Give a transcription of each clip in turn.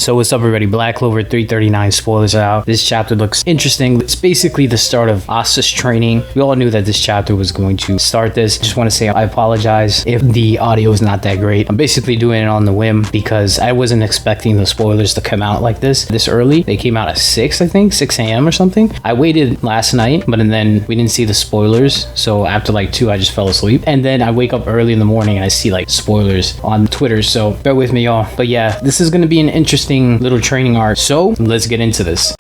So what's up everybody, Black Clover 339 spoilers are out. This chapter looks interesting. It's basically the start of Asta's training. We all knew that this chapter was going to start this. Just want to say I apologize if the audio is not that great. I'm basically doing it on the whim because I wasn't expecting the spoilers to come out like this early. They came out at 6, I think, 6 a.m. or something. I waited last night, but then we didn't see the spoilers. So after like 2, I just fell asleep. And then I wake up early in the morning and I see like spoilers on Twitter. So bear with me, y'all. But yeah, this is going to be an interesting little training arc. So let's get into this.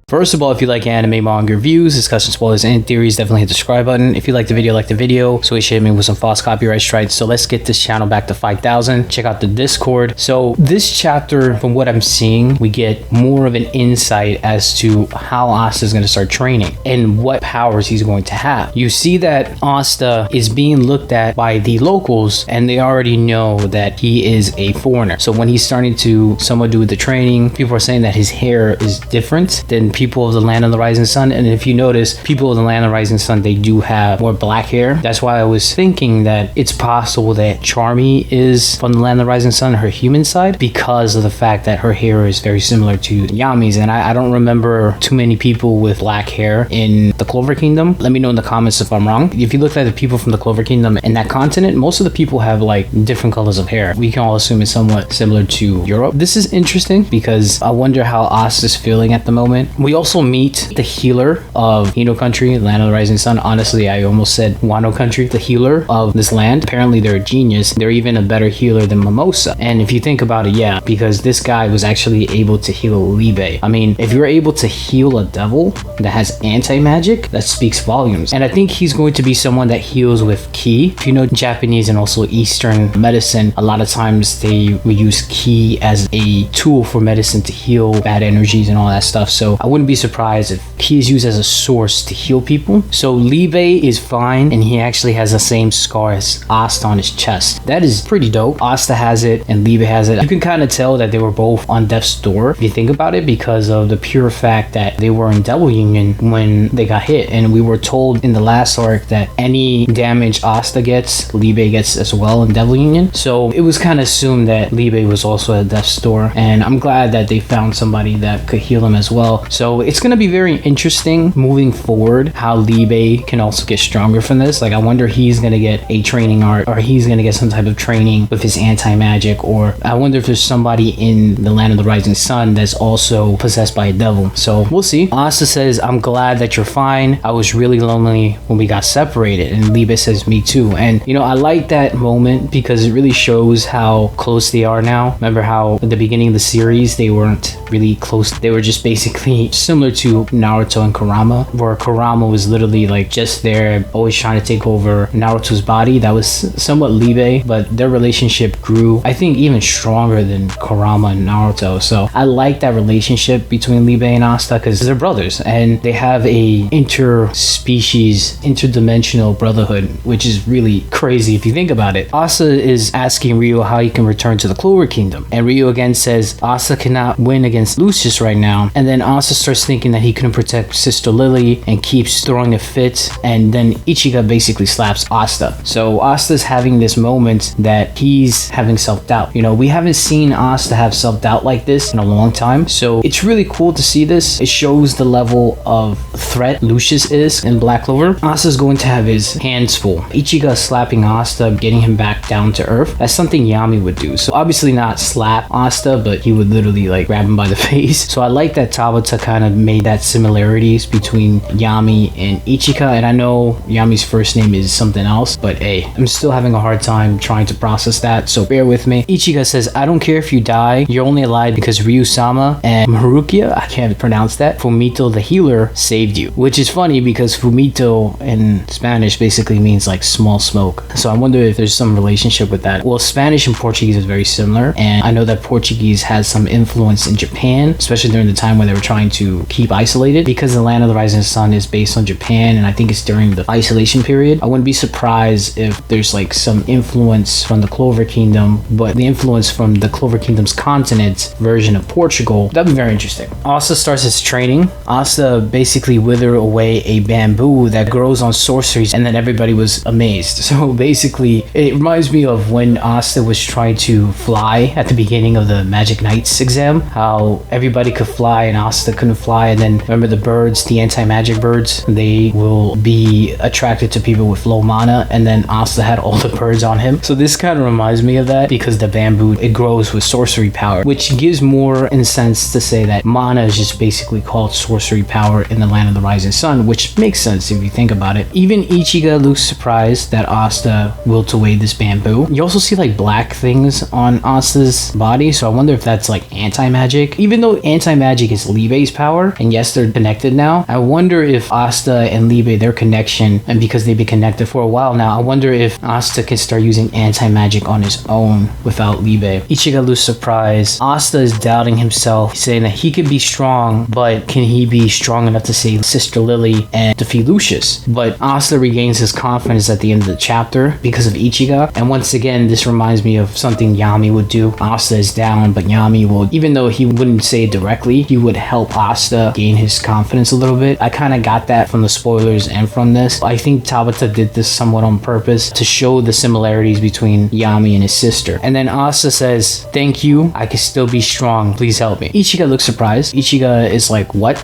First of all, if you like anime, manga reviews, discussion, spoilers, and theories, definitely hit the subscribe button. If you like the video, so we should hit me with some false copyright strikes. So let's get this channel back to 5,000. Check out the Discord. So this chapter, from what I'm seeing, we get more of an insight as to how Asta is going to start training and what powers he's going to have. You see that Asta is being looked at by the locals, and they already know that he is a foreigner. So when he's starting to somewhat do the training, people are saying that his hair is different than people of the land of the rising sun. And if you notice, people of the land of the rising sun, they do have more black hair. That's why I was thinking that it's possible that 𝙲𝚘𝚎 is from the land of the rising sun, her human side, because of the fact that her hair is very similar to Yami's. And I don't remember too many people with black hair in the Clover Kingdom. Let me know in the comments if I'm wrong. If you look at the people from the Clover Kingdom in that continent, most of the people have like different colors of hair. We can all assume it's somewhat similar to Europe. This is interesting because I wonder how Asta's feeling at the moment. We also meet the healer of Hino country, the land of the rising sun. Honestly, I almost said Wano country. The healer of this land. Apparently they're a genius. They're even a better healer than Mimosa. And if you think about it, yeah, because this guy was actually able to heal Liebe. I mean, if you're able to heal a devil that has anti-magic, that speaks volumes. And I think he's going to be someone that heals with ki. If you know Japanese and also Eastern medicine, a lot of times they will use ki as a tool for medicine to heal bad energies and all that stuff. So I wouldn't be surprised if ki is used as a source to heal people. So Liebe is fine, and he actually has the same scar as Asta on his chest. That is pretty dope. Asta has it and Liebe has it. You can kind of tell that they were both on death's door if you think about it, because of the pure fact that they were in devil union when they got hit. And we were told in the last arc that any damage Asta gets, Liebe gets as well in devil union. So it was kind of assumed that Liebe was also at death's door, and I'm glad that they found somebody that could heal him as well. So it's going to be very interesting moving forward how Liebe can also get stronger from this. Like, I wonder he's going to get a training arc, or he's going to get some type of training with his anti-magic, or I wonder if there's somebody in the land of the rising sun that's also possessed by a devil. So we'll see. Asta says, I'm glad that you're fine. I was really lonely when we got separated. And Liebe says, me too. And you know, I like that moment because it really shows how close they are now. Remember how at the beginning of the series they weren't really close. They were just basically similar to Naruto and Kurama, where Kurama was literally like just there, always trying to take over Naruto's body. That was somewhat Liebe, but their relationship grew, I think, even stronger than Kurama and Naruto. So I like that relationship between Liebe and Asta because they're brothers and they have a interspecies, interdimensional brotherhood, which is really crazy if you think about it. Asta is asking Ryo how he can return to the Clover Kingdom, and Ryo again says Asta cannot win against Lucius right now. And then Asta starts thinking that he couldn't protect Sister Lily and keeps throwing a fit, and then Ichigo basically slaps Asta. So Asta's having this moment that he's having self-doubt. You know, we haven't seen Asta have self-doubt like this in a long time, so it's really cool to see this. It shows the level of threat Lucius is in Black Clover. Asta's going to have his hands full. Ichigo slapping Asta, getting him back down to earth. That's something Yami would do. So obviously not slap Asta, but he would literally like grab him by the face. So I like that 𝚲𝚘𝚎 kind of made that similarities between Yami and Ichigo. And I know Yami's first name is something else, but hey, I'm still having a hard time trying to process that, so bear with me. Ichigo says, I don't care if you die, you're only alive because Ryu-sama and Marukia, I can't pronounce that, Fumito the healer saved you. Which is funny because Fumito in Spanish basically means like small smoke. So I wonder if there's some relationship with that. Well, Spanish and Portuguese is very similar, and I know that Portuguese has some influence in Japan, especially during the time when they were trying to keep isolated because the land of the rising sun is based on Japan, and I think it's during the isolation period. I wouldn't be surprised if there's like some influence from the Clover Kingdom, but the influence from the Clover Kingdom's continent version of Portugal. That'd be very interesting. Asta starts his training. Asta basically withered away a bamboo that grows on sorceries, and then everybody was amazed. So basically, it reminds me of when Asta was trying to fly at the beginning of the Magic Knights exam, how everybody could fly and Asta couldn't fly. And then remember the birds, the anti-magic birds, they will be attracted to people with low mana, and then Asta had all the birds on him. So this kind of reminds me of that, because the bamboo, it grows with sorcery power, which gives more in sense to say that mana is just basically called sorcery power in the land of the rising sun, which makes sense if you think about it. Even Ichiga looks surprised that Asta wilted away this bamboo. You also see like black things on Asta's body, so I wonder if that's like anti-magic. Even though anti-magic is Liebe's power, and yes, they're connected now, I wonder if Asta and Liebe, their connection, and because they've been connected for a while now, I wonder if Asta can start using anti-magic on his own without Liebe. Ichiga looks surprised. Asta is doubting himself, saying that he could be strong, but can he be strong enough to save Sister Lily and defeat Lucius? But Asta regains his confidence at the end of the chapter because of Ichiga, and once again, this reminds me of something Yami would do. Asta is down, but Yami will, even though he wouldn't say it directly, he would help Asta gain his confidence a little bit. I kind of got that from the spoilers and from this. I think Tabata did this somewhat on purpose to show the similarities between Yami and his sister. And then Asta says, "Thank you, I can still be strong, please help me." Ichiga looks surprised. Ichiga is like, what?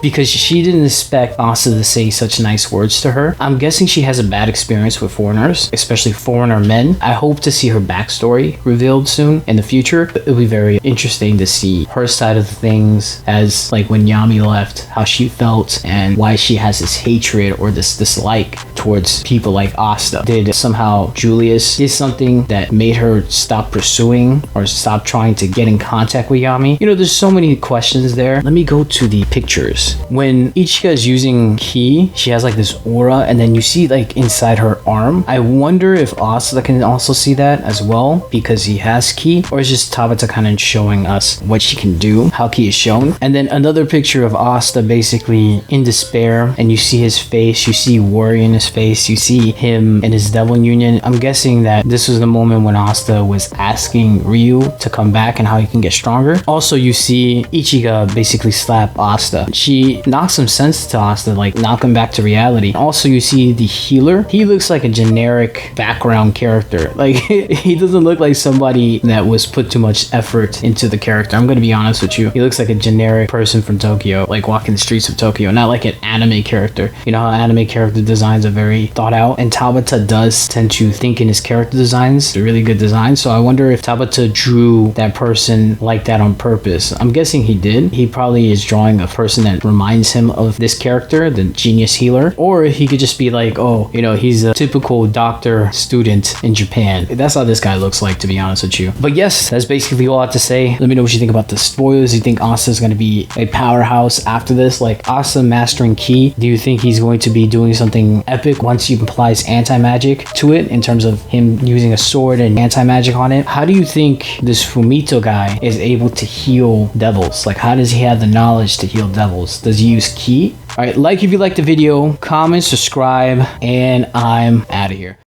Because she didn't expect Asta to say such nice words to her. I'm guessing she has a bad experience with foreigners, especially foreigner men. I hope to see her backstory revealed soon in the future. It'll be very interesting to see her side of things, as like when Yami left, how she felt and why she has this hatred or this dislike towards people like Asta. Did somehow Julius did something that made her stop pursuing or stop trying to get in contact with Yami? You know, there's so many questions there. Let me go to the pictures. When Ichiga is using ki, she has like this aura, and then you see like inside her arm. I wonder if Asta can also see that as well, because he has ki, or is just Tabata kind of showing us what she can do, how ki is shown. And then another picture of Asta basically in despair, and you see his face, you see worry in his face, you see him in his devil union. I'm guessing that this was the moment when Asta was asking Ryu to come back and how he can get stronger. Also, you see Ichiga basically slap Asta. She knocks some sense to Asta, like knock him back to reality. Also, you see the healer. He looks like a generic background character. Like he doesn't look like somebody that was put too much effort into the character. I'm gonna be honest with you. He looks like a generic person from Tokyo, like walking the streets of Tokyo, not like an anime character. You know how anime character designs are very thought out, and Tabata does tend to think in his character designs, they're really good designs. So I wonder if Tabata drew that person like that on purpose. I'm guessing he did. He probably is drawing a person that reminds him of this character, the genius healer, or he could just be like, oh, you know, he's a typical doctor student in Japan. That's how this guy looks like, to be honest with you. But yes, that's basically all I have to say. Let me know what you think about the spoilers. Do you think Asta's going to be a powerhouse after this? Like Asta mastering ki, do you think he's going to be doing something epic once he applies anti-magic to it, in terms of him using a sword and anti-magic on it? How do you think this Fumito guy is able to heal devils? Like, how does he have the knowledge to heal devils? Does he use ki? All right, like if you liked the video, comment, subscribe, and I'm out of here.